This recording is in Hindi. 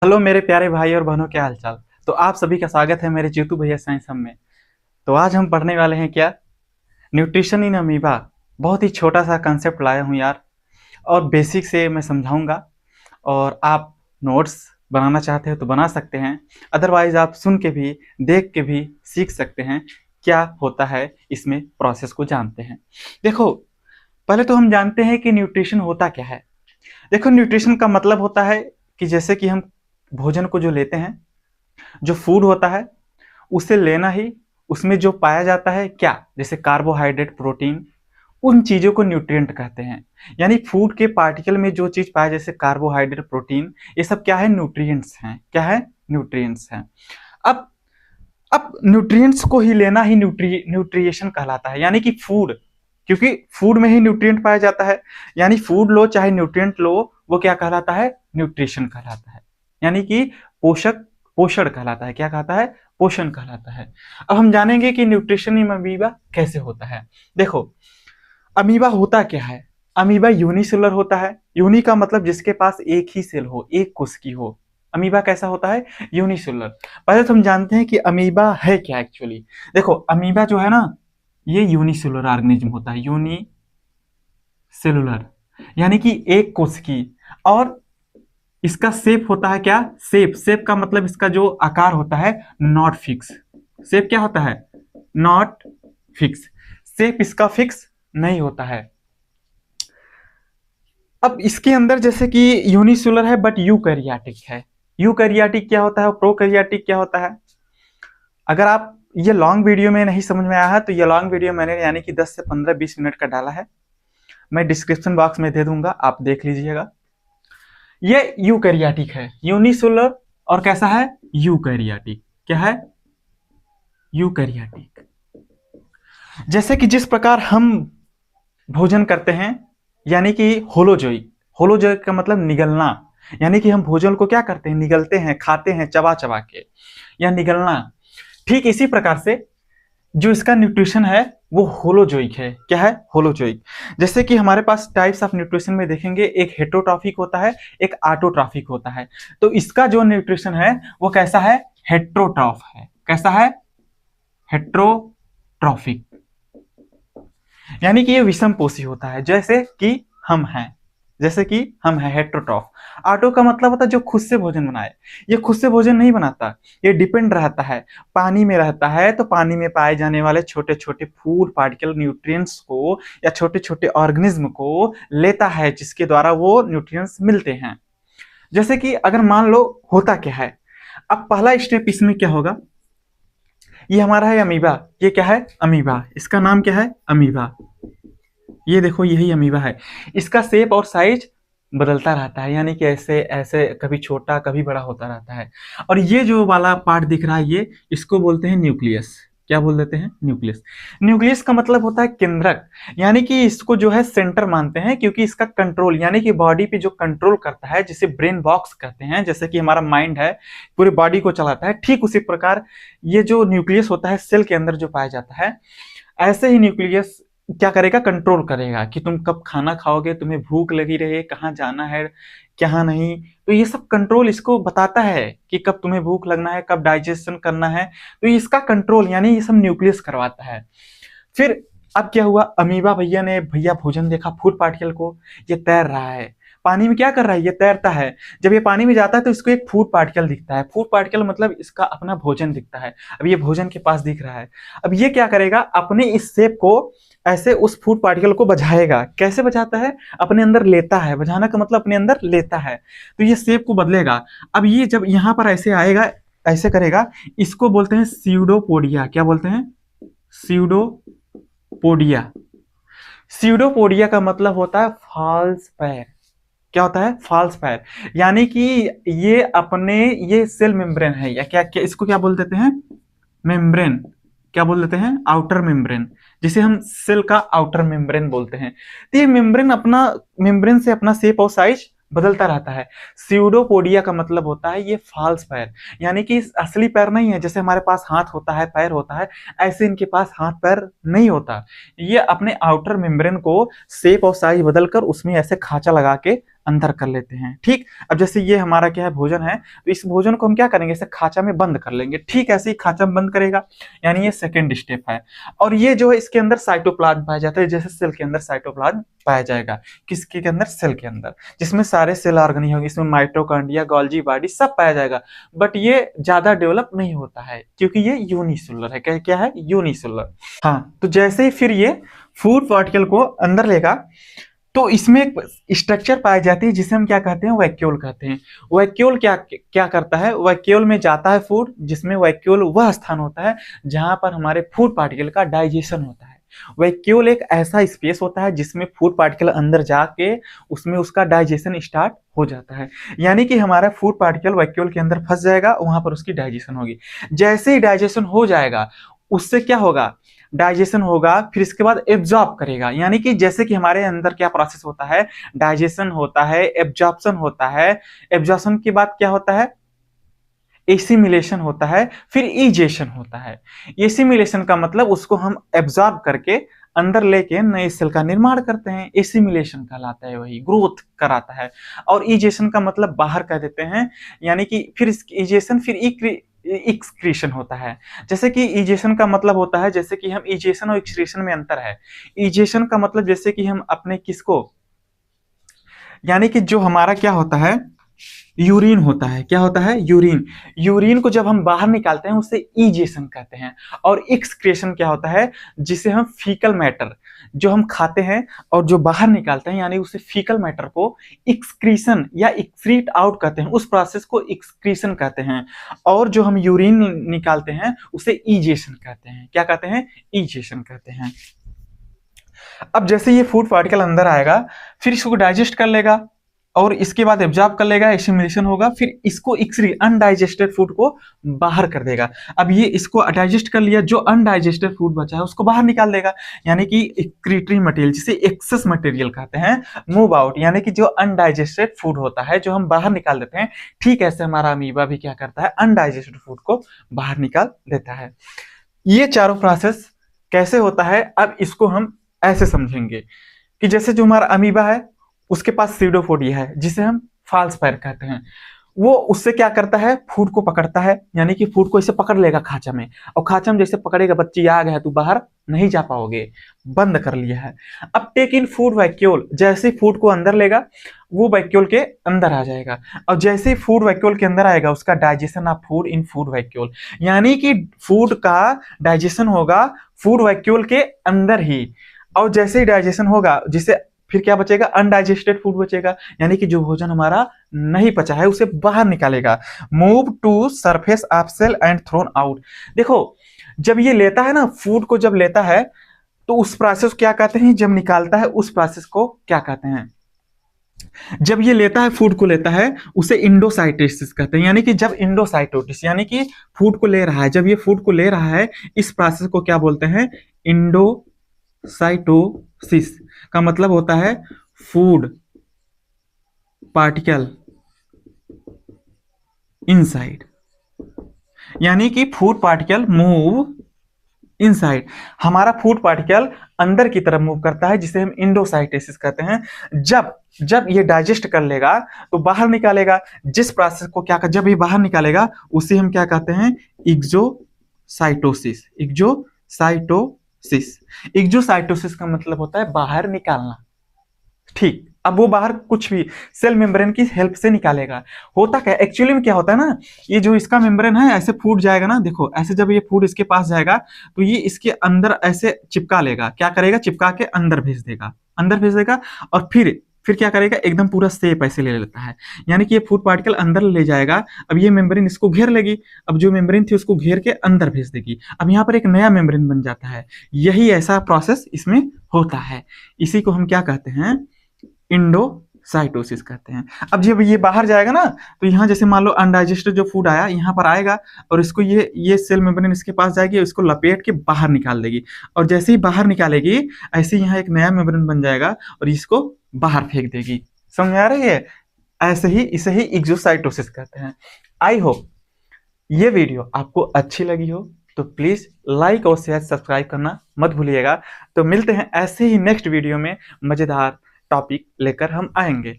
हेलो मेरे प्यारे भाई और बहनों, क्या हालचाल। तो आप सभी का स्वागत है मेरे जीतू भैया साइंस हम में। तो आज हम पढ़ने वाले हैं क्या, न्यूट्रिशन इन अमीबा। बहुत ही छोटा सा कंसेप्ट लाया हूँ यार, और बेसिक से मैं समझाऊंगा। और आप नोट्स बनाना चाहते हो तो बना सकते हैं, अदरवाइज आप सुन के भी देख के भी सीख सकते हैं क्या होता है इसमें। प्रोसेस को जानते हैं। देखो, पहले तो हम जानते हैं कि न्यूट्रिशन होता क्या है। देखो, न्यूट्रिशन का मतलब होता है कि जैसे कि हम भोजन को जो लेते हैं, जो फूड होता है उसे लेना ही, उसमें जो पाया जाता है क्या, जैसे कार्बोहाइड्रेट, प्रोटीन, उन चीजों को न्यूट्रिएंट कहते हैं। यानी फूड के पार्टिकल में जो चीज पाया, जैसे कार्बोहाइड्रेट, प्रोटीन, ये सब क्या है, न्यूट्रिएंट्स हैं। क्या है, न्यूट्रिएंट्स हैं। अब अब न्यूट्रिएंट्स को ही लेना ही न्यूट्रिएशन कहलाता है, यानी कि फूड, क्योंकि फूड में ही न्यूट्रिएंट पाया जाता है। यानी फूड लो चाहे न्यूट्रिएंट लो, वो क्या कहलाता है, न्यूट्रिशन कहलाता है। यानी कि पोषक, पोषण कहलाता है। क्या कहता है, पोषण कहलाता है। अब हम जानेंगे कि न्यूट्रिशन इन अमीबा कैसे होता है। देखो, अमीबा होता क्या है। अमीबा यूनिसेलुलर होता है। यूनि का मतलब जिसके पास एक ही सेल हो, एक कोश की हो। अमीबा कैसा होता है, यूनिसेलुलर। पहले तो हम जानते हैं कि अमीबा है क्या एक्चुअली। देखो, अमीबा जो है ना, ये यूनिसेलुलर ऑर्गेनिज्म होता है। यूनिसेलुलर यानी कि एक कोश की। और इसका शेप होता है क्या, शेप, शेप का मतलब इसका जो आकार होता है, नॉट फिक्स। शेप क्या होता है, नॉट फिक्स। शेप इसका फिक्स नहीं होता है। अब इसके अंदर जैसे कि यूनिसेलुलर है बट यूकैरियोटिक है। यूकैरियोटिक क्या होता है और प्रोकैरियोटिक क्या होता है। अगर आप ये लॉन्ग वीडियो में नहीं समझ में आया है तो ये लॉन्ग वीडियो मैंने यानी कि 10 से 15-20 मिनट का डाला है, मैं डिस्क्रिप्शन बॉक्स में दे दूंगा, आप देख लीजिएगा। ये यूकैरियोटिक है, यूनिसेलुलर, और कैसा है, यूकैरियोटिक। क्या है, यूकैरियोटिक। जैसे कि जिस प्रकार हम भोजन करते हैं, यानी कि होलोजोइक। होलोजोइक का मतलब निगलना, यानी कि हम भोजन को क्या करते हैं, निगलते हैं, खाते हैं चबा चबा के, या निगलना। ठीक इसी प्रकार से जो इसका न्यूट्रिशन है वो होलोजोइक है। क्या है, होलोजोइक। जैसे कि हमारे पास टाइप्स ऑफ न्यूट्रिशन में देखेंगे, एक हेट्रोट्रॉफिक होता है, एक ऑटोट्रॉफिक होता है। तो इसका जो न्यूट्रिशन है वो कैसा है, हेट्रोट्रॉफ है। कैसा है, हेट्रोट्रॉफिक। यानी कि ये विषम पोषी होता है, जैसे कि हम हैं, जैसे कि हम हैं, हेट्रोट्रॉफ। ऑटो का मतलब होता है जो खुद से भोजन बनाए। ये खुद से भोजन नहीं बनाता, ये डिपेंड रहता है, पानी में रहता है। तो पानी में पाए जाने वाले छोटे छोटे फूड पार्टिकल, न्यूट्रिएंट्स को, या छोटे छोटे ऑर्गेनिज्म को लेता है, जिसके द्वारा वो न्यूट्रिएंट्स मिलते हैं। जैसे कि अगर मान लो, होता क्या है, अब पहला स्टेप इसमें क्या होगा, ये हमारा है अमीबा। ये क्या है, अमीबा। इसका नाम क्या है, अमीबा। ये देखो, यही अमीबा है। इसका शेप और साइज बदलता रहता है, यानी कि ऐसे ऐसे कभी छोटा कभी बड़ा होता रहता है। और ये जो वाला पार्ट दिख रहा है, ये इसको बोलते हैं न्यूक्लियस। क्या बोल देते हैं, न्यूक्लियस। न्यूक्लियस का मतलब होता है केंद्रक, यानी कि इसको जो है सेंटर मानते हैं, क्योंकि इसका कंट्रोल, यानी कि बॉडी पे जो कंट्रोल करता है, जिसे ब्रेन बॉक्स कहते हैं, जैसे कि हमारा माइंड है पूरी बॉडी को चलाता है, ठीक उसी प्रकार ये जो न्यूक्लियस होता है सेल के अंदर जो पाया जाता है, ऐसे ही न्यूक्लियस क्या करेगा, कंट्रोल करेगा कि तुम कब खाना खाओगे, तुम्हें भूख लगी रहे, कहाँ जाना है, कहाँ नहीं। तो ये सब कंट्रोल इसको बताता है कि कब तुम्हें भूख लगना है, कब डाइजेशन करना है। तो इसका कंट्रोल यानी ये सब न्यूक्लियस करवाता है। फिर अब क्या हुआ, अमीबा भैया ने भोजन देखा, फूड पार्टिकल को, ये तैर रहा है पानी में। क्या कर रहा है, ये तैरता है। जब ये पानी में जाता है तो इसको एक फूड पार्टिकल दिखता है। फूड पार्टिकल मतलब इसका अपना भोजन दिखता है। अब ये भोजन के पास दिख रहा है। अब ये क्या करेगा, अपने इस शेप को ऐसे उस फूड पार्टिकल को बझाएगा। कैसे बझाता है, अपने अंदर लेता है। बझाना का मतलब अपने अंदर लेता है, तो ये शेप को बदलेगा। अब ये जब यहाँ पर ऐसे आएगा, ऐसे करेगा, इसको बोलते हैं स्यूडोपोडिया। क्या बोलते हैं, स्यूडोपोडिया। स्यूडोपोडिया का मतलब होता है फॉल्स पैर। क्या होता है, फॉल्स पैर। यानी कि ये अपने, ये सेल मेम्ब्रेन है, या क्या इसको क्या बोल देते हैं, मेम्ब्रेन। क्या बोल देते हैं, आउटर मेम्ब्रेन, जिसे हम सेल का आउटर मेम्ब्रेन बोलते हैं। तो ये मेम्ब्रेन अपना, मेम्ब्रेन से अपना शेप और साइज बदलता रहता है। स्यूडोपोडिया का मतलब होता है ये फॉल्स पैर, यानी कि असली पैर नहीं है। जैसे हमारे पास हाथ होता है, पैर होता है, ऐसे इनके पास हाथ पैर नहीं होता। ये अपने आउटर मेम्ब्रेन को शेप और साइज बदलकर उसमें ऐसे खांचा लगा के अंदर कर लेते हैं। ठीक, अब जैसे ये हमारा क्या है, भोजन है, तो इस भोजन को हम क्या करेंगे, इसे खांचा में बंद कर लेंगे। ठीक, ऐसे ही खांचा में बंद करेगा, यानी ये सेकेंड स्टेप है। और ये जो है इसके अंदर साइटोप्लाज्म पाया जाता है, जैसे सेल के अंदर साइटोप्लाज्म पाया जाएगा। किसके के अंदर, सेल के अंदर, जिसमें सारे सेल ऑर्गेनी होंगे, इसमें माइटोकॉन्ड्रिया, गोल्जी बॉडी सब पाया जाएगा। बट ये ज्यादा डेवलप नहीं होता है क्योंकि ये यूनिसेलुलर है। क्या है, यूनिसेलुलर। हाँ, तो जैसे ही फिर ये फूड पार्टिकल को अंदर लेगा तो इसमें एक स्ट्रक्चर पाई जाती है जिसे हम क्या कहते हैं, वैक्यूल कहते हैं। वैक्यूल क्या क्या करता है, वैक्यूल में जाता है फूड, जिसमें वैक्यूल वह स्थान होता है जहां पर हमारे फूड पार्टिकल का डाइजेशन होता है। वैक्यूल एक ऐसा स्पेस होता है जिसमें फूड पार्टिकल अंदर जाके उसमें उसका डाइजेशन स्टार्ट हो जाता है। यानी कि हमारा फूड पार्टिकल वैक्यूल के अंदर फंस जाएगा, वहां पर उसकी डाइजेशन होगी। जैसे ही डाइजेशन हो जाएगा उससे क्या होगा, डाइजेशन होगा, फिर इसके बाद एब्जॉर्ब करेगा। यानी कि जैसे कि हमारे अंदर क्या प्रोसेस होता है, डाइजेशन होता है, एब्जॉर्प्शन होता है, एब्जॉर्प्शन के बाद क्या होता है, एसिमिलेशन होता है, फिर इजेशन होता है। एसिमिलेशन का मतलब उसको हम एब्जॉर्ब करके अंदर लेके नए सेल का निर्माण करते हैं, एसिमिलेशन कहलाता है, वही ग्रोथ कराता है। और इजेशन का मतलब बाहर कह देते हैं, यानी कि फिर इजेशन, फिर एक्सक्रीशन होता है। जैसे कि इजेशन का मतलब होता है, जैसे कि हम इजेशन और एक्सक्रीशन में अंतर है। इजेशन का मतलब जैसे कि हम अपने किसको, यानी कि जो हमारा क्या होता है, यूरिन होता है। क्या होता है, यूरिन। यूरिन को जब हम बाहर निकालते हैं उसे इजेशन कहते हैं। और एक्सक्रीशन क्या होता है, जिसे हम फीकल मैटर, जो हम खाते हैं और जो बाहर निकालते हैं, यानी उसे फीकल मैटर को एक्सक्रीशन या एक्सक्रीट आउट कहते हैं, उस प्रोसेस को एक्सक्रीशन कहते हैं। और जो हम यूरिन निकालते हैं उसे इजेशन कहते हैं। क्या कहते हैं, इजेशन कहते हैं। अब जैसे ये फूड पार्टिकल अंदर आएगा, फिर इसको डाइजेस्ट कर लेगा और इसके बाद एब्जॉर्ब कर लेगा, एसिमिलेशन होगा, फिर इसको अनडाइजेस्टेड फूड को बाहर कर देगा। अब ये इसको डाइजेस्ट कर लिया, जो अनडाइजेस्टेड फूड बचा है उसको बाहर निकाल देगा, यानी कि एक्रीटरी मटेरियल, जिसे एक्सेस मटेरियल कहते हैं, मूव आउट। यानी कि जो अनडाइजेस्टेड फूड होता है जो हम बाहर निकाल देते हैं, ठीक ऐसे हमारा अमीबा भी क्या करता है, अनडाइजेस्टेड फूड को बाहर निकाल देता है। ये चारों प्रोसेस कैसे होता है, अब इसको हम ऐसे समझेंगे कि जैसे जो हमारा अमीबा है उसके पास सीडोपोडिया है, जिसे हम फाल्स पैर कहते हैं। वो उससे क्या करता है, फूड को पकड़ता है, यानी कि फूड को इसे पकड़ लेगा खांचा में, और खांचा में जैसे पकड़ेगा, बच्ची आ गया तू बाहर नहीं जा पाओगे, बंद कर लिया है। अब टेक इन फूड वैक्यूल, जैसे फूड को अंदर लेगा वो वैक्यूल के अंदर आ जाएगा, और जैसे ही फूड वैक्यूल के अंदर आएगा उसका digestion of food in food vacuole, यानी कि फूड का डाइजेशन होगा फूड वैक्यूल के अंदर ही। और जैसे ही डाइजेशन होगा, जिसे फिर क्या बचेगा, अनडाइजेस्टेड फूड बचेगा, यानी कि जो भोजन हमारा नहीं पचा है उसे बाहर निकालेगा। Move to surface of cell and thrown out. देखो जब ये लेता है ना, फूड को जब लेता है तो उस प्रोसेस को क्या कहते हैं, जब निकालता है उस प्रोसेस को क्या कहते हैं, जब ये लेता है फूड को लेता है उसे इंडोसाइटोसिस कहते हैं। यानी कि जब इंडोसाइटोसिस, यानी कि फूड को ले रहा है, जब ये फूड को ले रहा है, इस प्रोसेस को क्या बोलते हैं, इंडोसाइटोसिस का मतलब होता है फूड पार्टिकल इनसाइड, यानी कि फूड पार्टिकल मूव इनसाइड। हमारा फूड पार्टिकल अंदर की तरफ मूव करता है, जिसे हम इंडोसाइटोसिस कहते हैं। जब ये डाइजेस्ट कर लेगा तो बाहर निकालेगा, जिस प्रोसेस को क्या, जब ये बाहर निकालेगा उसे हम क्या कहते हैं, इक्जोसाइटोसिस। इक्जोसाइटोसिस का मतलब होता है बाहर निकालना। ठीक, अब वो बाहर कुछ भी सेल मेम्ब्रेन की हेल्प से निकालेगा। होता क्या एक्चुअली में, क्या होता है ना, ये जो इसका मेम्ब्रेन है ऐसे फूड जाएगा ना, देखो ऐसे जब ये फूड इसके पास जाएगा तो ये इसके अंदर ऐसे चिपका लेगा, क्या करेगा, चिपका के अंदर भेज देगा, और फिर क्या करेगा, एकदम पूरा शेप ऐसे ले लेता है, यानी कि ये फूड पार्टिकल अंदर ले जाएगा। अब ये मेम्ब्रेन इसको घेर लेगी, अब जो मेम्ब्रेन थी उसको घेर के अंदर भेज देगी, अब यहाँ पर एक नया मेम्ब्रेन बन जाता है। यही ऐसा प्रोसेस इसमें होता है, इसी को हम क्या कहते हैं, इंडोसाइटोसिस कहते हैं। अब जब ये बाहर जाएगा ना, तो यहाँ जैसे मान लो अनडाइजेस्टेड जो फूड आया यहाँ पर आएगा, और इसको ये सेल मेम्ब्रेन इसके पास जाएगी, इसको लपेट के बाहर निकाल देगी, और जैसे ही बाहर निकालेगी ऐसे यहाँ एक नया मेम्ब्रेन बन जाएगा और इसको बाहर फेंक देगी। समझ आ रही है, ऐसे ही इसे ही इक्जोसाइटोसिस कहते हैं। आई होप ये वीडियो आपको अच्छी लगी हो, तो प्लीज लाइक और शेयर सब्सक्राइब करना मत भूलिएगा। तो मिलते हैं ऐसे ही नेक्स्ट वीडियो में, मजेदार टॉपिक लेकर हम आएंगे।